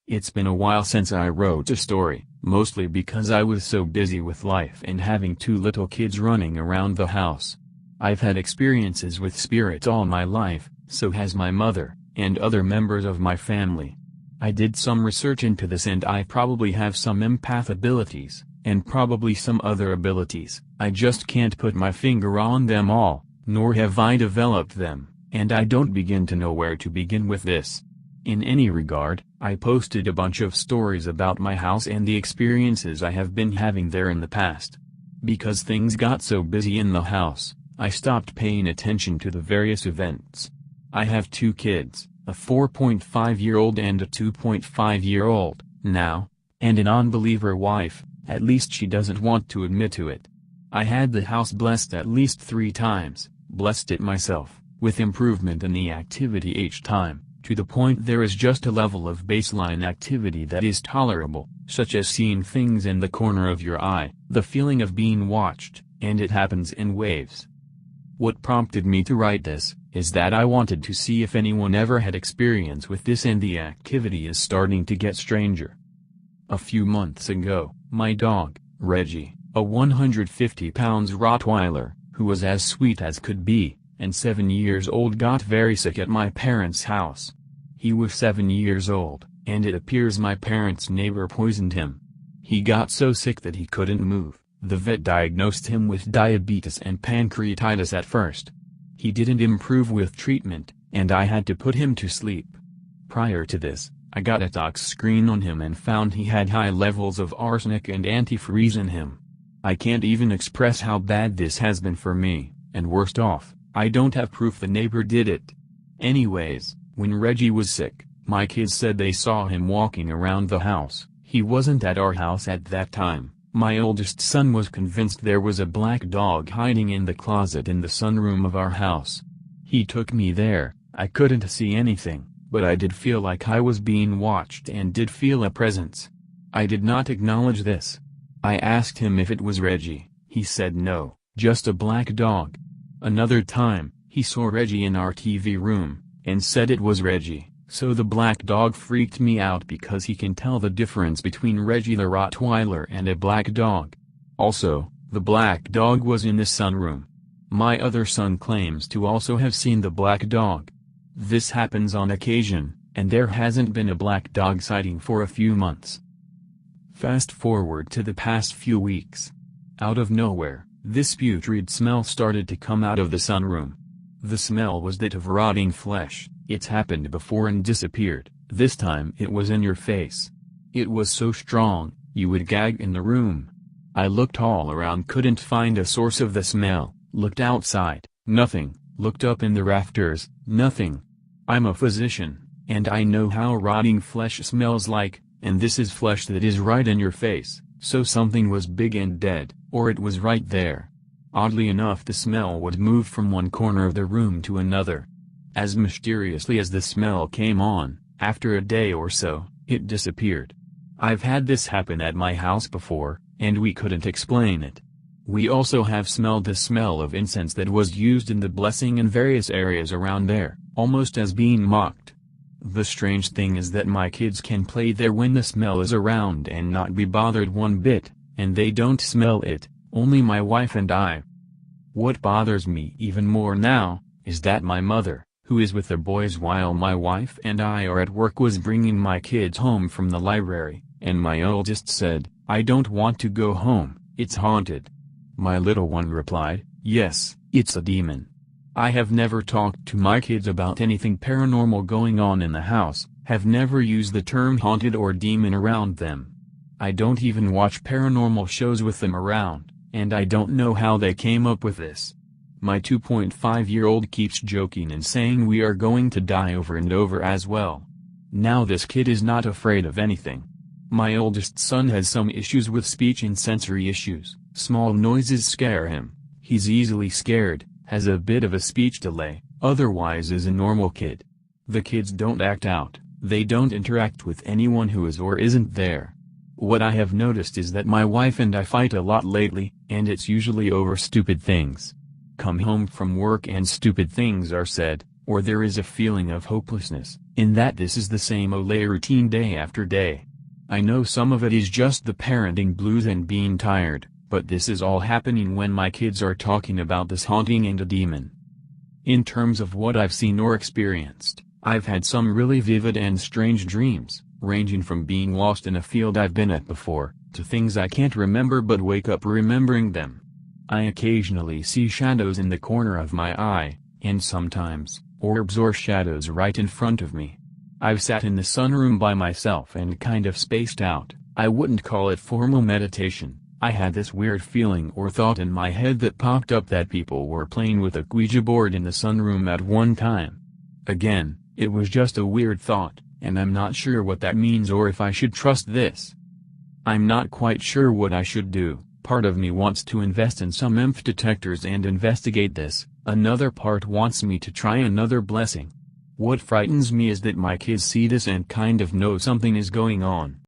It's been a while since I wrote a story, mostly because I was so busy with life and having two little kids running around the house. I've had experiences with spirits all my life, so has my mother, and other members of my family. I did some research into this and I probably have some empath abilities, and probably some other abilities. I just can't put my finger on them all, nor have I developed them, and I don't begin to know where to begin with this. In any regard, I posted a bunch of stories about my house and the experiences I have been having there in the past. Because things got so busy in the house, I stopped paying attention to the various events. I have two kids, a 4.5-year-old and a 2.5-year-old, now, and an unbeliever wife, at least she doesn't want to admit to it. I had the house blessed at least 3 times, blessed it myself, with improvement in the activity each time, to the point there is just a level of baseline activity that is tolerable, such as seeing things in the corner of your eye, the feeling of being watched, and it happens in waves. What prompted me to write this, is that I wanted to see if anyone ever had experience with this, and the activity is starting to get stranger. A few months ago, my dog, Reggie, a 150-pound Rottweiler, who was as sweet as could be, and 7 years old, got very sick at my parents' house. He was 7 years old, and it appears my parents' neighbor poisoned him. He got so sick that he couldn't move. The vet diagnosed him with diabetes and pancreatitis at first. He didn't improve with treatment, and I had to put him to sleep. Prior to this, I got a tox screen on him and found he had high levels of arsenic and antifreeze in him. I can't even express how bad this has been for me, and worst off, I don't have proof the neighbor did it. Anyways, when Reggie was sick, my kids said they saw him walking around the house. He wasn't at our house at that time. My oldest son was convinced there was a black dog hiding in the closet in the sunroom of our house. He took me there. I couldn't see anything, but I did feel like I was being watched and did feel a presence. I did not acknowledge this. I asked him if it was Reggie. He said no, just a black dog. Another time, he saw Reggie in our TV room, and said it was Reggie, so the black dog freaked me out because he can tell the difference between Reggie the Rottweiler and a black dog. Also, the black dog was in the sunroom. My other son claims to also have seen the black dog. This happens on occasion, and there hasn't been a black dog sighting for a few months. Fast forward to the past few weeks. Out of nowhere, this putrid smell started to come out of the sunroom. The smell was that of rotting flesh. It's happened before and disappeared. This time it was in your face. It was so strong, you would gag in the room. I looked all around, couldn't find a source of the smell, looked outside, nothing, looked up in the rafters, nothing. I'm a physician, and I know how rotting flesh smells like, and this is flesh that is right in your face, so something was big and dead, or it was right there. Oddly enough, the smell would move from one corner of the room to another. As mysteriously as the smell came on, after a day or so, it disappeared. I've had this happen at my house before, and we couldn't explain it. We also have smelled the smell of incense that was used in the blessing in various areas around there, almost as being mocked. The strange thing is that my kids can play there when the smell is around and not be bothered one bit, and they don't smell it, only my wife and I. What bothers me even more now, is that my mother, who is with the boys while my wife and I are at work, was bringing my kids home from the library, and my oldest said, "I don't want to go home, it's haunted." My little one replied, "Yes, it's a demon." I have never talked to my kids about anything paranormal going on in the house, have never used the term haunted or demon around them. I don't even watch paranormal shows with them around, and I don't know how they came up with this. My 2.5-year-old keeps joking and saying we are going to die over and over as well. Now this kid is not afraid of anything. My oldest son has some issues with speech and sensory issues. Small noises scare him. He's easily scared, has a bit of a speech delay, otherwise is a normal kid. The kids don't act out, they don't interact with anyone who is or isn't there. What I have noticed is that my wife and I fight a lot lately, and it's usually over stupid things. Come home from work and stupid things are said, or there is a feeling of hopelessness, In that this is the same Olay routine day after day. I know some of it is just the parenting blues and being tired, but this is all happening when my kids are talking about this haunting and a demon. In terms of what I've seen or experienced, I've had some really vivid and strange dreams, ranging from being lost in a field I've been at before, to things I can't remember but wake up remembering them. I occasionally see shadows in the corner of my eye, and sometimes, orbs or shadows right in front of me. I've sat in the sunroom by myself and kind of spaced out. I wouldn't call it formal meditation. I had this weird feeling or thought in my head that popped up that people were playing with a Ouija board in the sunroom at one time. Again, it was just a weird thought, and I'm not sure what that means or if I should trust this. I'm not quite sure what I should do. Part of me wants to invest in some EMF detectors and investigate this, another part wants me to try another blessing. What frightens me is that my kids see this and kind of know something is going on.